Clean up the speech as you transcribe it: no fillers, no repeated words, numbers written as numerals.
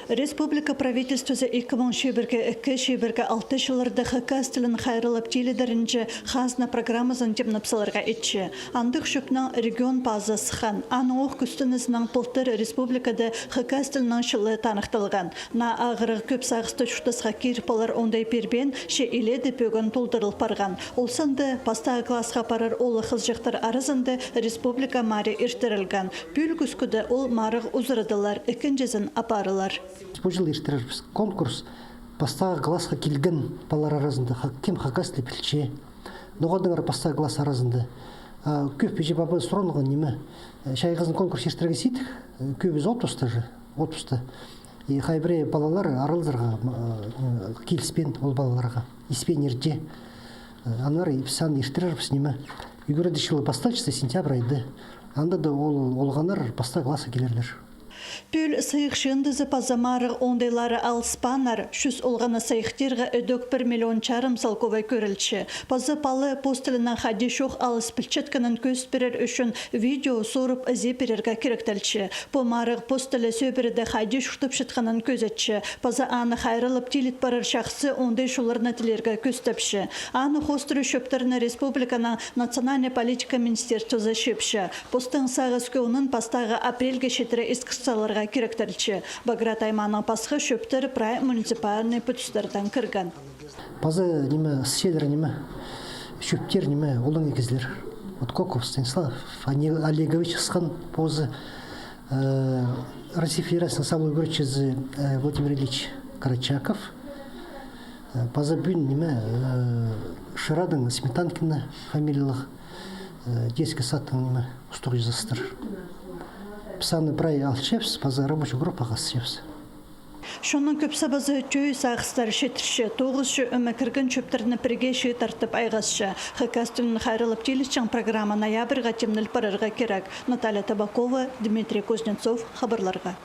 Республика правительствосы 2001-2006 жылларда хакас тілін хайрылып теледерінже хазна программасын темнапсаларға етші. Андық шөпнің регион базасыхан. Аның оқ күстінізінің пұлтыр республикада хакас тілінің шылы танықтылған. На ағыры көп сағысты шүқтісға керпалар ондай пербен ше иле депөгін толдырылып барған. Олсанды пастағы классқа парар олы қызжықтар арызынды республика мари иртірілген. Бүл күскіді ол марық ұзырыдылар, екінжезін апарылар. Бұл жыл иртірірбіз конкурс пастағы классқа келген балар арасында кем хакас лепілче. Ноғадыңар пастағы класс арасында. Көп беже бабы сұранған неме. Шайғызын конкурс иртірге сейдік. Көбіз отпусты же. Отпусты. И хайбіре балалар аралдарға келіспен ол балаларға. Испен ерде. Анар ипсан иртірірбіз неме. Үйгірді жылы бастачысы сентябрь айды. Анда да олғанар пастағы класса келерлер. Пүл сайықшындызы пазамарық ондайлары алыспанар, шүз олғаны сайықтерға өдөк 1,5 миллион салковай көрілші. Пазы палы постылынан хади шоқ алыс пілчеткінің көз берер үшін видео сорып әзе берерге керектелші. По марық постылы сөбірді хади шуқтып шытқанын көзетші. Пазы аны хайрылып телет барыр шақсы ондай шуларына тілерге көстепші. Аны хостыры шөптіріні республиканың национальный политика министерствозы шепші. Постың сағыз көуінің пастағы апрельге шетірі искысаларға керектерчі. Баграт айманың пасқы шөптір прай муниципальный пүтістерден кірген. Пазы неме, селер неме, шөптер неме, олың егізлер. Вот Коков Станислав Олегович сқан позы Россия Федерацияның самой врачезі Владимир Ильич Карачаков. Пазы бүн неме, Шырадың Сметанкина фамилиялық детский саттың неме, ұстық жүзістір. Псаны прай алшепс, паза рабочая группа ғасшепс. Шонның көпсі базы чөй сағыстар шетірші, тоғызшы өмі кіргін чөптеріні бірге ше тартып айғасшы. Хакастың хайрылып телесчің программа ноябрьға темніл парырға керек. Наталья Табакова, Дмитрий Кузнецов, хабарларға.